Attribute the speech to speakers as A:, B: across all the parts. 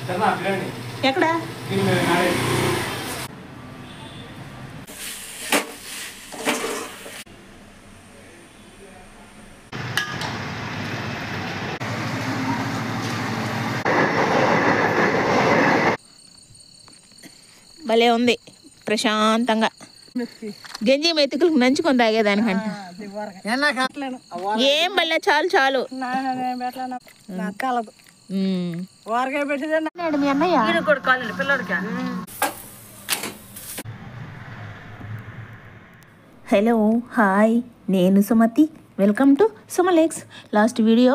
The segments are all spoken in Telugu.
A: ఎక్కడ భలే ఉంది ప్రశాంతంగా గంజి మెతుకులకు నంచుకొని తాగేదానికంట ఏం భలే చాలు చాలు మీ అన్నయ్య హలో హాయ్ నేను Sumathi welcome to Sumalex. Last video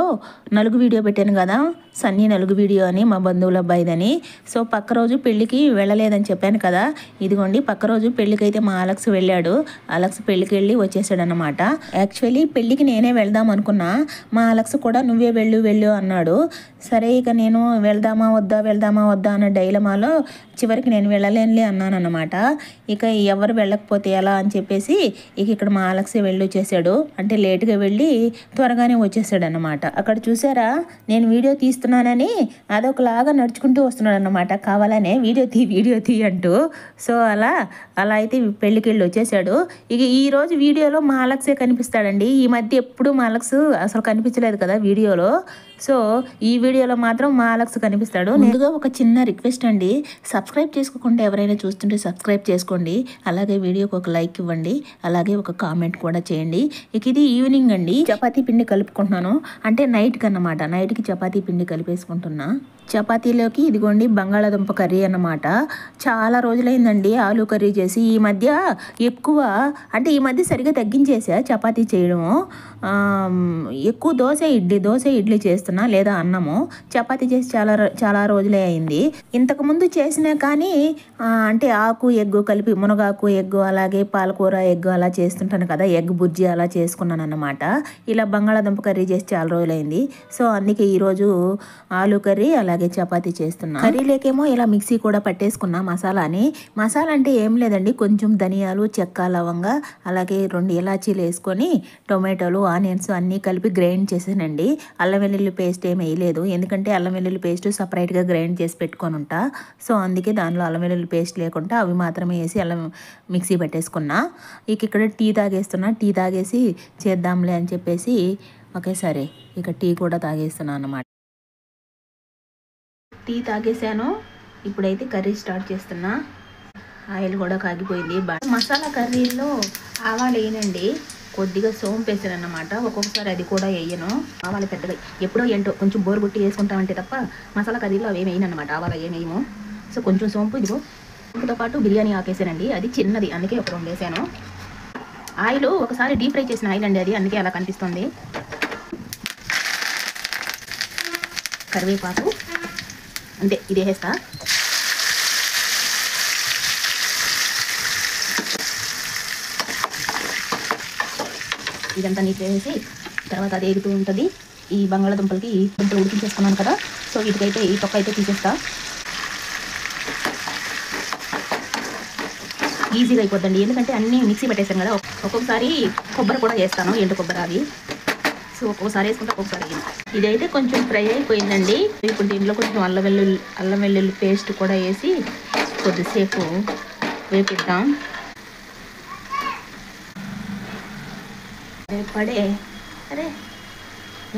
A: నలుగు వీడియో పెట్టాను కదా, సన్నీ నలుగు వీడియో అని మా బంధువుల అబ్బాయిదని. సో పక్క రోజు పెళ్ళికి వెళ్ళలేదని చెప్పాను కదా, ఇదిగోండి పక్క రోజు పెళ్ళికి అయితే మా అలెక్స్ వెళ్ళాడు. అలెక్స్ పెళ్ళికి వెళ్ళి వచ్చేసాడు అనమాట. యాక్చువల్లీ పెళ్ళికి నేనే వెళ్దాం అనుకున్నా, మా అలెక్స్ కూడా నువ్వే వెళ్ళు అన్నాడు. సరే ఇక నేను వెళ్దామా వద్దా అన్న డైలమాలో చివరికి నేను వెళ్ళలేనులే అన్నాను అనమాట. ఇక ఎవరు వెళ్ళకపోతే ఎలా అని చెప్పేసి ఇక ఇక్కడ మా అలెక్సే వెళ్ళి వచ్చేసాడు. అంటే లేటుగా వెళ్ళి త్వరగానే వచ్చేసాడు అనమాట. అక్కడ చూసారా నేను వీడియో తీస్తున్నానని అదొకలాగా నడుచుకుంటూ వస్తున్నాడు అనమాట, కావాలనే వీడియో తీ అంటూ. సో అలా అయితే పెళ్ళికి వెళ్ళి వచ్చేసాడు. ఇక ఈరోజు వీడియోలో మా అలెక్సే కనిపిస్తాడండి. ఈ మధ్య ఎప్పుడు మా అలెక్స్ అసలు కనిపించలేదు కదా వీడియోలో. సో ఈ వీడియోలో మాత్రం మా అలెక్స్ కనిపిస్తాడు. ముందుగా ఒక చిన్న రిక్వెస్ట్ అండి, సబ్స్క్రైబ్ చేసుకోకుండా ఎవరైనా చూస్తుంటే సబ్స్క్రైబ్ చేసుకోండి, అలాగే వీడియోకి ఒక లైక్ ఇవ్వండి, అలాగే ఒక కామెంట్ కూడా చేయండి. ఇక ఇది ఈవినింగ్ అండి, చపాతీ పిండి కలుపుకుంటున్నాను. అంటే నైట్కి అన్నమాట, నైట్కి చపాతీ పిండి కలిపేసుకుంటున్నా. చపాతీలోకి ఇదిగోండి బంగాళాదుంప కర్రీ అన్నమాట. చాలా రోజులైందండి ఆలు కర్రీ చేసి. ఈ మధ్య ఎక్కువ అంటే ఈ మధ్య సరిగా తగ్గించేసా చపాతీ చేయడము. ఎక్కువ దోశ ఇడ్లీ చేస్తున్నా, లేదా అన్నము. చపాతీ చేసి చాలా రోజులే అయింది. ఇంతకుముందు చేసినా కానీ అంటే ఆకు ఎగ్గు కలిపి మునగాకు ఎగ్గు అలాగే పాలకూర ఎగ్గు అలా చేస్తుంటాను కదా, ఎగ్ బుజ్జి అలా చేసుకున్నాను అన్నమాట. ఇలా బంగాళాదుంప కర్రీ చేసి చాలా రోజులైంది. సో అందుకే ఈరోజు ఆలు కర్రీ అలాగే చపాతీ చేస్తున్నా. కర్రీలేకేమో ఇలా మిక్సీ కూడా పట్టేసుకున్నా మసాలా అంటే ఏం లేదండి, కొంచెం ధనియాలు చెక్క లవంగా అలాగే 2 ఇలాచీలు వేసుకొని టొమాటోలు ఆనియన్స్ అన్నీ కలిపి గ్రైండ్ చేసానండి. అల్లం వెల్లుల్లి పేస్ట్ ఏమి వేయలేదు, ఎందుకంటే అల్లం వెల్లుల్లి పేస్ట్ సపరేట్గా గ్రైండ్ చేసి పెట్టుకొని ఉంటా. సో అందుకే దానిలో అల్లం వెల్లుల్లి పేస్ట్ లేకుండా అవి మాత్రమే వేసి అల్లం మిక్సీ పెట్టేసుకున్నా. ఇక్కడ టీ తాగేస్తున్నా. టీ తాగేసి చేద్దాంలే అని చెప్పేసి ఒకేసారి ఇక టీ కూడా తాగేస్తున్నా అన్నమాట. టీ తాగేసాను. ఇప్పుడైతే కర్రీ స్టార్ట్ చేస్తున్నా. ఆయిల్ కూడా కాగిపోయింది. మసాలా కర్రీలో ఆవాలు వేయనండి, కొద్దిగా సోంపు వేసాను అన్నమాట. ఒక్కొక్కసారి అది కూడా వేయను. ఆవాలు పెద్దగా ఎప్పుడో ఏంటో కొంచెం బోరు గుట్టి వేసుకుంటామంటే తప్ప మసాలా కర్రీలో అవి ఏమి వేయను అనమాట, ఆవాలు ఏమేయము. సో కొంచెం సోంపు, ఇదిగో సోంపుతో పాటు బిర్యానీ ఆకేసానండి, అది చిన్నది అందుకే ఒక 2 వేసాను. ఆయిల్ ఒకసారి డీప్ ఫ్రై చేసిన ఆయిల్ అండి అది, అందుకే అలా కనిపిస్తుంది. కరివేపాకు అంతే, ఇది వేస్తా. ఇదంతా నీట్ వేసి తర్వాత అది ఎగుతూ ఉంటుంది. ఈ బంగాళాదుంపలకి దుంపలు ఉడికించేసుకున్నాను కదా, సో వీటికైతే ఈ తొక్క అయితే తీసేస్తా. ఈజీగా అయిపోద్దండి, ఎందుకంటే అన్నీ మిక్సీ పెట్టేసాను కదా. ఒక్కొక్కసారి కొబ్బరి కూడా వేస్తాను, ఎండు కొబ్బరి అది. సో ఒక్కొక్కసారి వేసుకుంటే ఒక్కొక్కసారి. ఇదైతే కొంచెం ఫ్రై అయిపోయిందండి. ఇప్పుడు దీంట్లో కొంచెం అల్లం వెల్లుల్లి పేస్ట్ కూడా వేసి కొద్దిసేపు వేపిద్దాం. అరే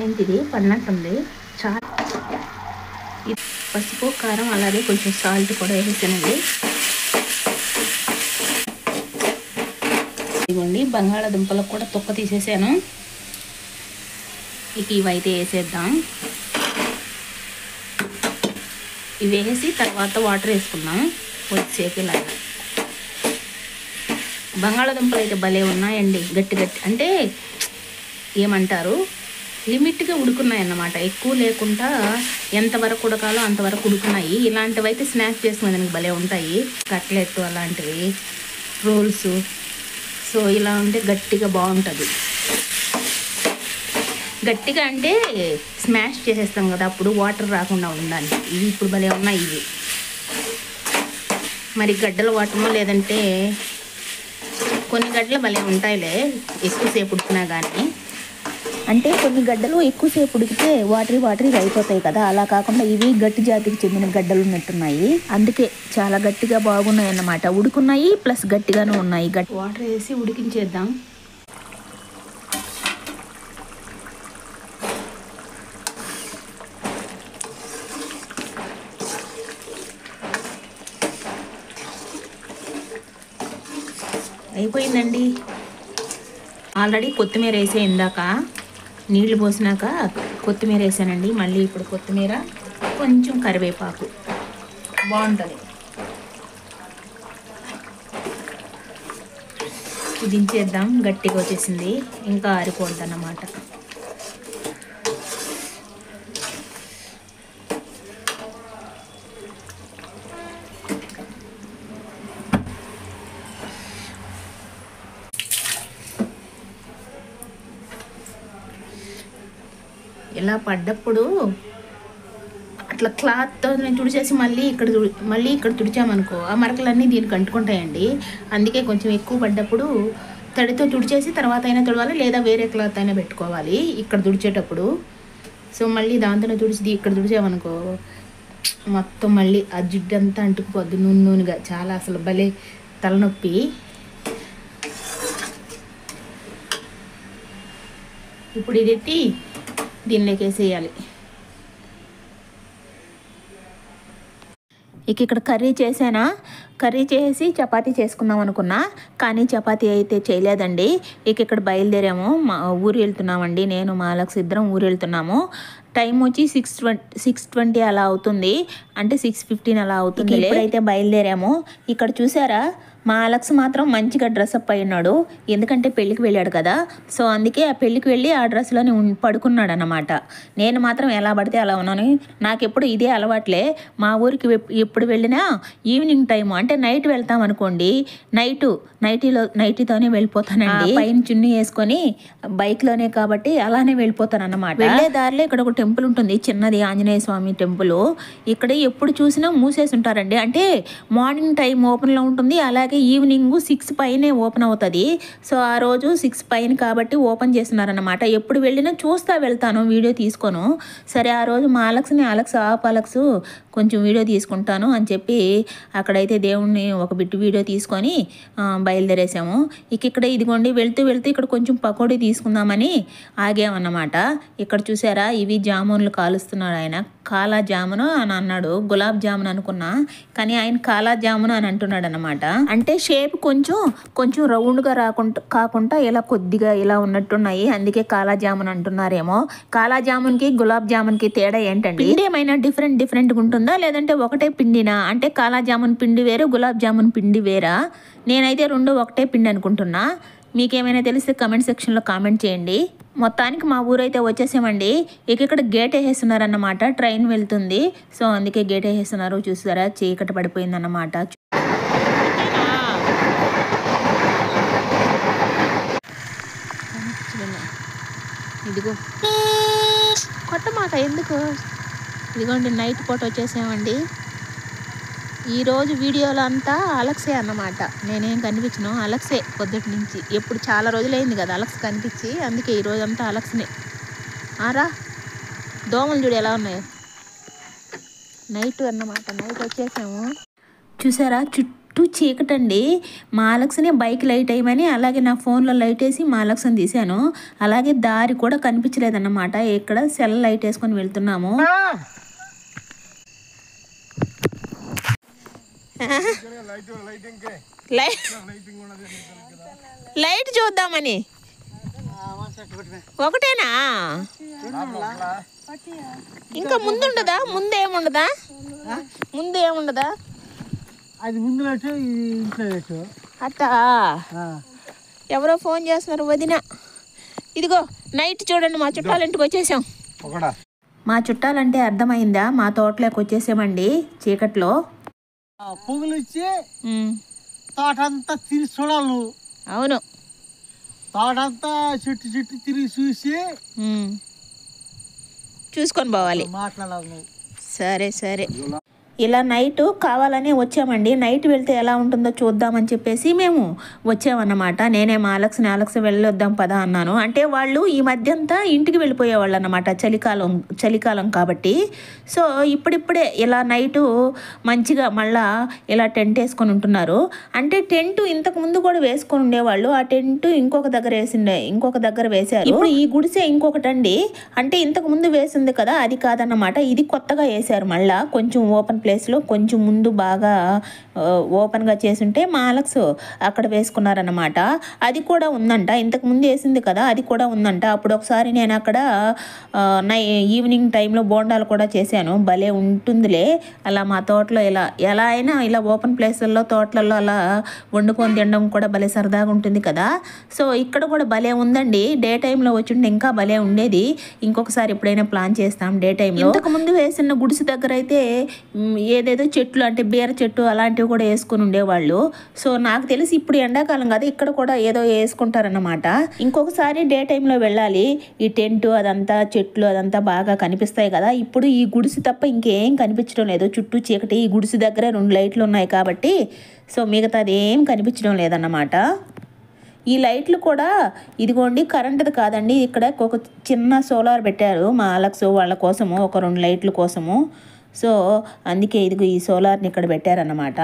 A: ఏంటిది పడినట్టుంది. చాలా పసుపు కారం అలాగే కొంచెం సాల్ట్ కూడా వేసేసానండి. ఇదిగోండి బంగాళాదుంపలకు కూడా తొక్క తీసేసాను. ఇక ఇవైతే వేసేద్దాం. ఇవి వేసి తర్వాత వాటర్ వేసుకుందాం కొద్దిసేపు. ఇలాగా బంగాళాదుంపలు అయితే భలే ఉన్నాయండి, గట్టి అంటే ఏమంటారు లిమిట్గా ఉడుకున్నాయి అన్నమాట, ఎక్కువ లేకుండా ఎంతవరకు ఉడకాలో అంతవరకు ఉడుకున్నాయి. ఇలాంటివి అయితే స్నాక్స్ చేసుకునేదానికి భలే ఉంటాయి, కట్లెట్ అలాంటివి, రోల్స్. సో ఇలా ఉంటే గట్టిగా బాగుంటుంది. గట్టిగా అంటే స్మాష్ చేసేస్తాం కదా, అప్పుడు వాటర్ రాకుండా ఉండాలి. ఇవి ఇప్పుడు భలే ఉన్నాయి ఇవి. మరి గడ్డల వాటమో లేదంటే కొన్ని గడ్డలు భలే ఉంటాయిలే ఎక్కువసేపు ఉడికినా కానీ. అంటే కొన్ని గడ్డలు ఎక్కువసేపు ఉడికితే వాటరీగా అయిపోతాయి కదా, అలా కాకుండా ఇవి గట్టి జాతికి చెందిన గడ్డలు ఉన్నట్టున్నాయి. అందుకే చాలా గట్టిగా బాగున్నాయి అన్నమాట. ఉడుకున్నాయి ప్లస్ గట్టిగానే ఉన్నాయి. వాటర్ వేసి ఉడికించేద్దాం. అయిపోయిందండి. ఆల్రెడీ కొత్తిమీర వేసే ఇందాక నీళ్లు పోసినాక కొత్తిమీర వేసానండి. మళ్ళీ ఇప్పుడు కొత్తిమీర, కొంచెం కరివేపాకు బాగుంటుంది. దించేద్దాం. గట్టిగా వచ్చేసింది, ఇంకా ఆరిపోద్ది అన్నమాట. ఇలా పడ్డప్పుడు అట్లా క్లాత్తో తుడిచేసి మళ్ళీ ఇక్కడ తుడిచామనుకో ఆ మరకలన్నీ దీనికి అంటుకుంటాయండి. అందుకే కొంచెం ఎక్కువ పడ్డప్పుడు తడితో తుడిచేసి తర్వాత అయినా తుడవాలి, లేదా వేరే క్లాత్ అయినా పెట్టుకోవాలి ఇక్కడ తుడిచేటప్పుడు. సో మళ్ళీ దాంతోనే తుడిచి ఇక్కడ తుడిచామనుకో మొత్తం మళ్ళీ ఆ జిడ్డు అంతా అంటుకుపోద్ది నూనెగా. చాలా అసలు భలే తలనొప్పి. ఇప్పుడు ఇది ఎత్తి దీనిలోకి వేసేయాలి. ఇక్కడ కర్రీ చేసి చపాతీ చేసుకుందాం అనుకున్నా, కానీ చపాతీ అయితే చేయలేదండి. ఇక్కడ బయలుదేరాము, మా ఊరు వెళ్తున్నామండి. నేను మా అలక్స్ ఇద్దరం ఊరు వెళ్తున్నాము. టైం వచ్చి 6:20 అలా అవుతుంది, అంటే 6:15 అలా అవుతుంది. ఇప్పుడైతే బయలుదేరాము. ఇక్కడ చూసారా, మా అలక్స్ మాత్రం మంచిగా డ్రెస్అప్ అయి ఉన్నాడు, ఎందుకంటే పెళ్ళికి వెళ్ళాడు కదా. సో అందుకే ఆ పెళ్ళికి వెళ్ళి ఆ డ్రెస్లోనే పడుకున్నాడు అన్నమాట. నేను మాత్రం ఎలా పడితే అలా ఉన్నాను. నాకు ఎప్పుడు ఇదే అలవాట్లే. మా ఊరికి ఎప్పుడు వెళ్ళినా ఈవినింగ్ టైము, అంటే నైట్ వెళ్తాం అనుకోండి, నైటీతోనే వెళ్ళిపోతానండి. పైన చున్నీ వేసుకొని బైక్లోనే కాబట్టి అలానే వెళ్ళిపోతాను అన్నమాట. వెళ్ళే దారిలో ఇక్కడ ఒక టెంపుల్ ఉంటుంది, చిన్నది ఆంజనేయ స్వామి టెంపుల్. ఇక్కడ ఎప్పుడు చూసినా మూసేసి ఉంటారండి. అంటే మార్నింగ్ టైం ఓపెన్లో ఉంటుంది, అలాగే ఈవినింగ్ 6 పైనే ఓపెన్ అవుతుంది. సో ఆ రోజు 6 పైన కాబట్టి ఓపెన్ చేస్తున్నారన్నమాట. ఎప్పుడు వెళ్ళినా చూస్తా వెళ్తాను, వీడియో తీసుకోను. సరే ఆ రోజు మా అలక్స్ కొంచెం వీడియో తీసుకుంటాను అని చెప్పి అక్కడైతే దేవుణ్ణి ఒక బిట్టు వీడియో తీసుకొని బయలుదేరేసాము. ఇక్కడ ఇదిగోండి వెళ్తూ ఇక్కడ కొంచెం పకోడీ తీసుకుందామని ఆగామన్నమాట. ఇక్కడ చూసారా, ఇవి జామున్లు కాలుస్తున్నాడు ఆయన. కాలా జామును అని అన్నాడు, గులాబ్ జామున్ అనుకున్నా, కానీ ఆయన కాలా జామును అని అంటున్నాడు అన్నమాట. అంటే షేప్ కొంచెం రౌండ్గా కాకుండా ఇలా కొద్దిగా ఇలా ఉన్నట్టున్నాయి, అందుకే కాలా జామున్ అంటున్నారేమో. కాలా జామున్కి గులాబ్ జామున్కి తేడా ఏంటండి? పిండి ఏమైనా డిఫరెంట్గా ఉంటుందా, లేదంటే ఒకటే పిండినా? అంటే కాలా జామున్ పిండి వేరు, గులాబ్ జామున్ పిండి వేరా? నేనైతే రెండు ఒకటే పిండి అనుకుంటున్నా. మీకేమైనా తెలిస్తే కమెంట్ సెక్షన్లో కామెంట్ చేయండి. మొత్తానికి మా ఊరైతే వచ్చేసామండి. ఇక్కడ గేట్ వేసేస్తున్నారన్నమాట, ట్రైన్ వెళ్తుంది. సో అందుకే గేట్ వేసేస్తున్నారు. చూసారా, చీకటి పడిపోయిందన్నమాట. ఇదిగో కొట్టమాక ఎందుకు, ఇదిగోండి నైట్ పూట వచ్చేసామండి. ఈరోజు వీడియోలో అంతా అలక్సే అన్నమాట. నేనేం కనిపించను, అలక్సే పొద్దుటి నుంచి. ఎప్పుడు చాలా రోజులైంది కదా అలక్స్ కనిపించి, అందుకే ఈరోజు అంతా అలక్స్నే. ఆరా దోమలు చూడు ఎలా ఉన్నాయో. నైట్ అన్నమాట, నైట్ వచ్చేసాము. చూసారా చుట్టూ చీకటండి. మా అలక్స్ని బైక్ లైట్ వేయమని అలాగే నా ఫోన్లో లైట్ వేసి మా అలక్స్ని తీసాను. అలాగే దారి కూడా కనిపించలేదన్నమాట. ఇక్కడ సెల్ లైట్ వేసుకొని వెళ్తున్నాము. లైట్ చూద్దామని. ఒకటేనా? ఇంకా ముందుండదా? ముందేముండదా?
B: అది ముందు
A: అట్టా ఎవరో ఫోన్ చేస్తున్నారు, వదిన. ఇదిగో నైట్ చూడండి, మా చుట్టాల ఇంటికి వచ్చేసాం. మా చుట్టాలంటే అర్థమైందా? మా తోటలోకి వచ్చేసామండి చీకట్లో.
B: పువ్వులు ఇచ్చి తోటంతా తిరిగి చూడాలి నువ్వు.
A: అవును,
B: తోటంతా చెట్టు తిరిగి చూసుకొని
A: పోవాలి.
B: మాట్లాడాలి నువ్వు.
A: సరే ఇలా నైట్ కావాలని వచ్చామండి. నైట్ వెళ్తే ఎలా ఉంటుందో చూద్దామని చెప్పేసి మేము వచ్చామన్నమాట. నేనే మా అలెక్స్ వెళ్ళొద్దాం పదా అన్నాను. అంటే వాళ్ళు ఈ మధ్యంతా ఇంటికి వెళ్ళిపోయేవాళ్ళు అన్నమాట, చలికాలం కాబట్టి. సో ఇప్పుడిప్పుడే ఇలా నైటు మంచిగా మళ్ళా ఇలా టెంట్ వేసుకొని ఉంటున్నారు. అంటే టెంట్ ఇంతకు ముందు కూడా వేసుకొని ఉండేవాళ్ళు. ఆ టెంట్ ఇంకొక దగ్గర వేశారు. ఇప్పుడు ఈ గుడిసె ఇంకొకటండి. అంటే ఇంతకు ముందు వేసింది కదా, అది కాదన్నమాట. ఇది కొత్తగా వేశారు మళ్ళా, కొంచెం ఓపెన్ ప్లేస్లో. కొంచెం ముందు బాగా ఓపెన్గా చేసుంటే మా అలెక్స్ అక్కడ వేసుకున్నారన్నమాట. అది కూడా ఉందంట, ఇంతకు ముందు వేసింది కదా అది కూడా ఉందంట. అప్పుడు ఒకసారి నేను అక్కడ ఈవినింగ్ టైంలో బోండాలు కూడా చేశాను. భలే ఉంటుందిలే అలా మా తోటలో. ఎలా అయినా ఇలా ఓపెన్ ప్లేస్లలో తోటలలో అలా వండుకొని తినడం కూడా భలే సరదాగా ఉంటుంది కదా. సో ఇక్కడ కూడా భలే ఉందండి. డే టైంలో వచ్చింటే ఇంకా భలే ఉండేది. ఇంకొకసారి ఎప్పుడైనా ప్లాన్ చేస్తాం డే టైంలో. ఇంతకు ముందు వేసిన గుడిసె దగ్గర అయితే ఏదేదో చెట్లు అంటే బీర చెట్టు అలాంటివి కూడా వేసుకుని ఉండేవాళ్ళు. సో నాకు తెలిసి ఇప్పుడు ఎండాకాలం కదా, ఇక్కడ కూడా ఏదో వేసుకుంటారన్నమాట. ఇంకొకసారి డే టైంలో వెళ్ళాలి. ఈ టెంట్ అదంతా చెట్లు అదంతా బాగా కనిపిస్తాయి కదా. ఇప్పుడు ఈ గుడిసె తప్ప ఇంకేం కనిపించడం లేదు, చుట్టూ చీకటి. ఈ గుడిసె దగ్గర 2 లైట్లు ఉన్నాయి కాబట్టి సో మిగతాది ఏం కనిపించడం లేదన్నమాట. ఈ లైట్లు కూడా ఇదిగోండి కరెంటుది కాదండి. ఇక్కడ ఒక చిన్న సోలార్ పెట్టారు మా అలెక్స్ వాళ్ళ కోసము, ఒక 2 లైట్ల కోసము. సో అందుకే ఇదిగో ఈ సోలార్ని ఇక్కడ పెట్టారన్నమాట.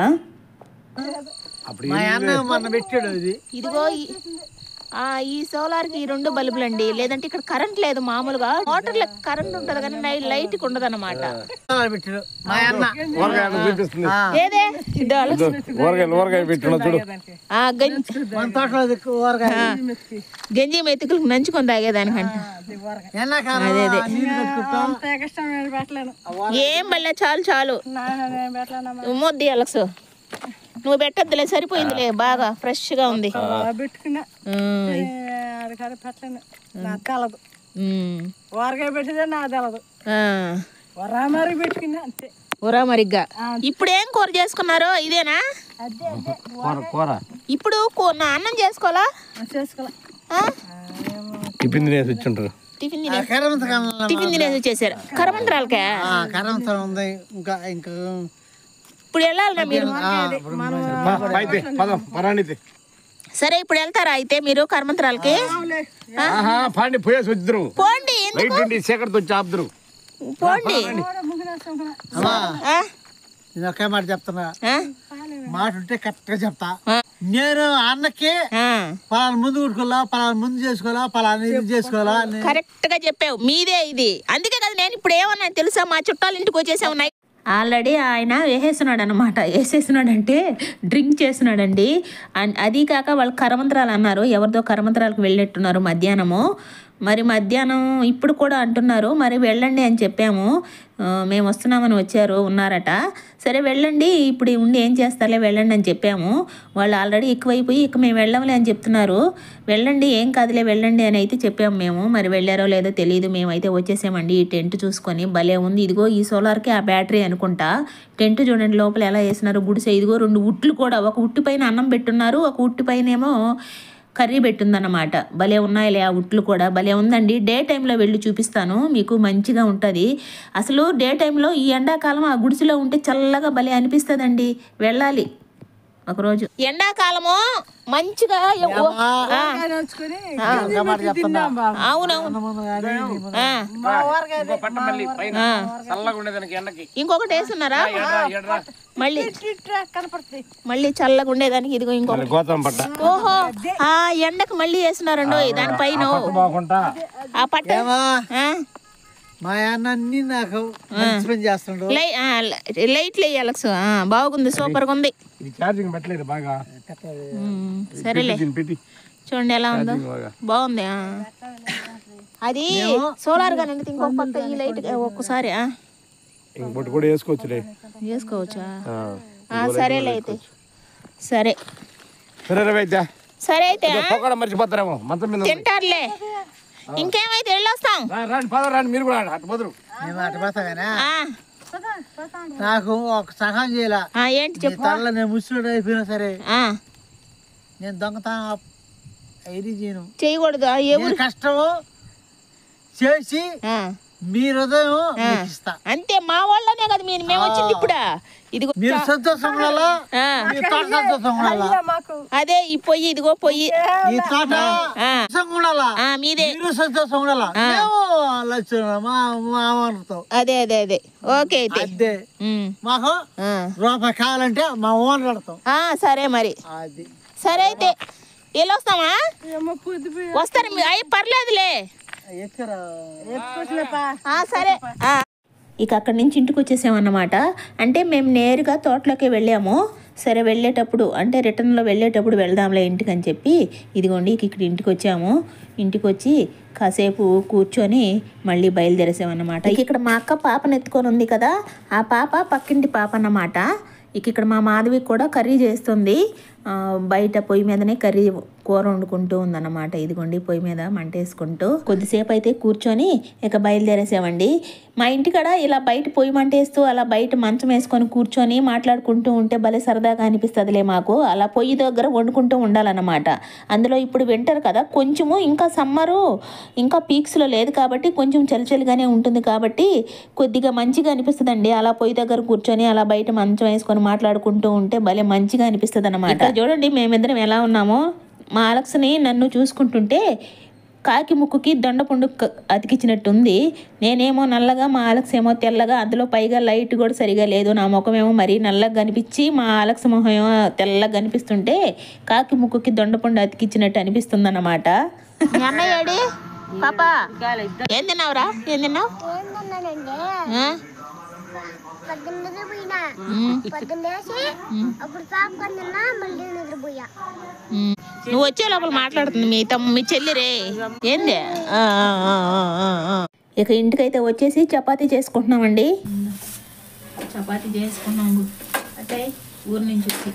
A: ఇదిగో ఈ సోలార్కి ఈ 2 బల్బులు అండి. లేదంటే ఇక్కడ కరెంట్ లేదు. మామూలుగా మోటార్లో కరెంట్ ఉంటుంది కానీ లైట్కి ఉండదు అన్నమాట. గంజి మెతుకులు నంచుకొని తాగేదానికంట. ఏం బల్లే చాలు మొద్ది అలెక్స్, నువ్వు పెట్టద్దులే, సరిపోయిందిలే, బాగా ఫ్రెష్ గా ఉంది. ఉరామరిగ్గా. ఇప్పుడు ఏం కూర చేసుకున్నారు? ఇదేనా ఇప్పుడు నా అన్నం చేసుకోవాలా?
C: టిఫిన్ తినేసి వచ్చింటారు.
A: టిఫిన్ తినేసి వచ్చేసారు. కరమంత్రాలకే ఇప్పుడు వెళ్ళాలన్నా మీరు? సరే ఇప్పుడు వెళ్తారా అయితే మీరు కర్మంత్రాలకి? పోండి పోండి.
B: ఒకే మాట చెప్తున్నా, మాట ఉంటే కరెక్ట్ గా చెప్తా. నేను అన్నకి పలానా ముందు కుట్టుకోవాలా, పలానా ముందు చేసుకోవాలా, పలానా ఇది చేసుకోవాలా.
A: కరెక్ట్ గా చెప్పావు, మీదే ఇది. అందుకే కదా నేను ఇప్పుడు ఏమన్నా తెలుసా, మా చుట్టాలు ఇంటికి వచ్చేసావు. ఆల్రెడీ ఆయన వేసేస్తున్నాడు అనమాట. వేసేస్తున్నాడంటే డ్రింక్ చేస్తున్నాడండి. అది కాక వాళ్ళు కరమంత్రాలు అన్నారు, ఎవరిదో కరమంత్రాలకు వెళ్ళేట్టున్నారు మధ్యాహ్నము. మరి మధ్యాహ్నం ఇప్పుడు కూడా అంటున్నారు. మరి వెళ్ళండి అని చెప్పాము. మేము వస్తున్నామని ఉన్నారట. సరే వెళ్ళండి, ఇప్పుడు ఉండి ఏం చేస్తారులే, వెళ్ళండి అని చెప్పాము. వాళ్ళు ఆల్రెడీ ఎక్కువైపోయి ఇక మేము వెళ్ళంలే అని చెప్తున్నారు. వెళ్ళండి ఏం కాదులే వెళ్ళండి అని అయితే చెప్పాము మేము. మరి వెళ్ళారో లేదో తెలియదు. మేమైతే వచ్చేసామండి. ఈ టెంట్ చూసుకొని భలే ఉంది. ఇదిగో ఈ సోలార్కి ఆ బ్యాటరీ అనుకుంటా. టెంట్ చూడండి లోపల ఎలా వేసినారు. గుడిసె ఇదిగో 2 ఉట్లు కూడా, ఒక ఉట్టు పైన అన్నం పెట్టున్నారు, ఒక ఉట్టు పైన ఏమో కర్రీ పెట్టుందన్నమాట. భలే ఉన్నాయిలే ఆ ఉట్లు కూడా. భలే ఉందండి. డే టైంలో వెళ్ళి చూపిస్తాను మీకు, మంచిగా ఉంటుంది. అసలు డే టైంలో ఈ ఎండాకాలం ఆ గుడిసెలో ఉంటే చల్లగా భలే అనిపిస్తుందండి. వెళ్ళాలి ఒకరోజు. ఎండాకాలము మంచిగా ఇంకొకటి వేస్తున్నారా మళ్ళీ చల్లగా ఉండేదానికి. ఇదిగో ఇంకొకటి. ఓహో ఆ ఎండకు మళ్ళీ వేస్తున్నారండి దానిపైన ఆ పట్ట.
B: మా అన్నీ నాకు చేస్తాడు.
A: లైట్లు వేయాలి. బాగుంది, సూపర్గా ఉంది. సరేలే చూడండి ఎలా ఉందో, బాగుంది. అది సోలార్ గా నిండితే ఇంకొక పక్క ఈ లైట్ ఒక్కసారి వేసుకోవచ్చా? సరేలే అయితే. సరే సరే అయితే తింటారులే. ఇంకేమైతే వెళ్ళొస్తాం.
B: నాకు ఒక సహాయం చేయాల.
A: ఏంటి చెప్పు.
B: నేను ముసలి అయిపోయినా సరే నేను దొంగతనం ఇది చేయను,
A: చేయకూడదు.
B: కష్టం చేసి మీ హృదయం మీకు ఇస్తా.
A: అంతే మా వాళ్ళనే కదా మేము వచ్చింది ఇప్పుడా. ఇదిగో
B: మీరు సంతోషం ఉండాలా, మీ తోట సంతోషం ఉండాలా.
A: అదే ఈ పొయ్యి, ఇదిగో పొయ్యి,
B: ఈ తోట సంతోషంగా ఉండాలా,
A: మీదే.
B: మీరు సంతోషం ఉండాలా. మేము మా
A: అదే అదే అదే ఓకే అయితే
B: అదే మాకు రూపాయి కావాలంటే మా ఓనర్ పెడతాం.
A: సరే మరి,
B: అది
A: సరే అయితే వెళ్ళొస్తామా? వస్తారు అయ్యి పర్లేదులే. సరే ఇక అక్కడి నుంచి ఇంటికి వచ్చేసామన్నమాట. అంటే మేము నేరుగా తోటలోకి వెళ్ళాము. సరే వెళ్ళేటప్పుడు అంటే రిటర్న్లో వెళ్ళేటప్పుడు వెళ్దాంలే ఇంటికి అని చెప్పి ఇదిగోండి ఇక్కడ ఇంటికి వచ్చాము. ఇంటికి వచ్చి కాసేపు కూర్చొని మళ్ళీ బయలుదేరేసామన్నమాట. ఇక్కడ మా అక్క పాపను ఎత్తుకొని ఉంది కదా, ఆ పాప పక్కింటి పాప అన్నమాట. ఇక్కడ మా మాధవి కూడా కర్రీ చేస్తుంది. బయట పొయ్యి మీదనే కర్రీ కూర వండుకుంటూ ఉందన్నమాట. ఇదిగోండి పొయ్యి మీద మంట వేసుకుంటూ కొద్దిసేపు అయితే కూర్చొని ఇక బయలుదేరేసామండి. మా ఇంటికాడ ఇలా బయట పొయ్యి మంట వేస్తూ అలా బయట మంచం వేసుకొని కూర్చొని మాట్లాడుకుంటూ ఉంటే భలే సరదాగా అనిపిస్తుందిలే మాకు. అలా పొయ్యి దగ్గర వండుకుంటూ ఉండాలన్నమాట. అందులో ఇప్పుడు వింటర్ కదా, కొంచెము ఇంకా సమ్మరు ఇంకా పీక్స్లో లేదు కాబట్టి కొంచెం చలిచలిగానే ఉంటుంది కాబట్టి కొద్దిగా మంచిగా అనిపిస్తుందండి. అలా పొయ్యి దగ్గర కూర్చొని అలా బయట మంచం వేసుకొని మాట్లాడుకుంటూ ఉంటే భలే మంచిగా అనిపిస్తుంది అన్నమాట. చూడండి మేమిద్దరం ఎలా ఉన్నామో. మా అలెక్స్ని నన్ను చూసుకుంటుంటే కాకి ముక్కుకి దొండపండు అతికించినట్టుంది. నేనేమో నల్లగా, మా అలెక్స్ ఏమో తెల్లగా, అందులో పైగా లైట్ కూడా సరిగా లేదు. నా ముఖమేమో మరీ నల్లగా కనిపించి మా అలెక్స్ ముఖం ఏమో తెల్లగా కనిపిస్తుంటే కాకి ముక్కుకి దొండపండు అతికించినట్టు అనిపిస్తుంది అన్నమాట. మీ అన్నయ్యడి పాప ఏం తిన్నావురా? ఏం తిన్నావు? నువ్వు వచ్చే లోపల మాట్లాడుతుంది మీ చెల్లిరే. ఏంది? ఇక ఇంటికైతే వచ్చేసి చపాతీ చేసుకుంటున్నామండి. చపాతీ చేసుకున్నాము అంటే ఊరి నుంచి వచ్చి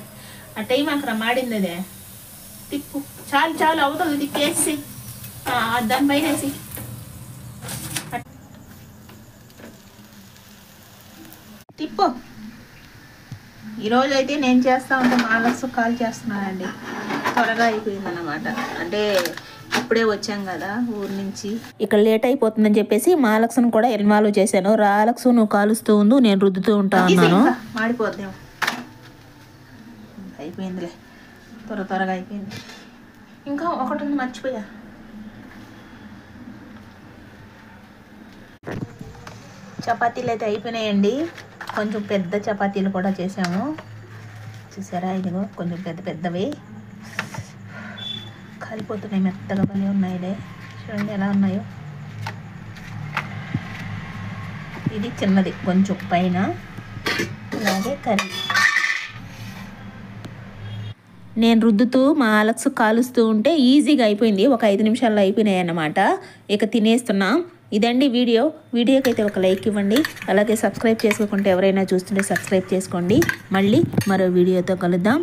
A: అట్టయి మాకు మాడింది. అదే తిప్పు చాలు చాలు అవుతుంది. తిప్పేసి దానిపైన వేసి తిప్పు. ఈరోజు అయితే నేను చేస్తా ఉంటే మా అలెక్స్ కాల్ చేస్తున్నానండి. త్వరగా అయిపోయిందన్నమాట. అంటే ఇప్పుడే వచ్చాం కదా ఊరి నుంచి, ఇక్కడ లేట్ అయిపోతుందని చెప్పేసి మా అలెక్స్ను కూడా ఇన్వాల్వ్ చేశాను. రా అలెక్స్, నువ్వు కాలుస్తూ ఉండు, నేను రుద్దుతూ ఉంటా ఉన్నాను. మాడిపోద్దాం. అయిపోయిందిలే, త్వరగా అయిపోయింది. ఇంకా ఒకటి ఉంది మర్చిపోయా. చపాతీలు అయితే అయిపోయినాయండి. కొంచెం పెద్ద చపాతీలు కూడా చేసాము. చూసారా, ఇదిగో కొంచెం పెద్ద పెద్దవి కాలిపోతున్నాయి, మెత్తగా పని ఉన్నాయిలే. చూడండి ఎలా ఉన్నాయో. ఇది చిన్నది కొంచెం పైన, అలాగే కర్రీ. నేను రుద్దుతూ మా అలెక్స్ కాలుస్తూ ఉంటే ఈజీగా అయిపోయింది. ఒక 5 నిమిషాల్లో అయిపోయినాయి అన్నమాట. ఇక తినేస్తున్నాం. ఇదండి వీడియోకి అయితే ఒక లైక్ ఇవ్వండి. అలాగే సబ్స్క్రైబ్ చేసుకోకుంటే ఎవరైనా చూస్తుంటే సబ్స్క్రైబ్ చేసుకోండి. మళ్ళీ మరో వీడియోతో కలుద్దాం.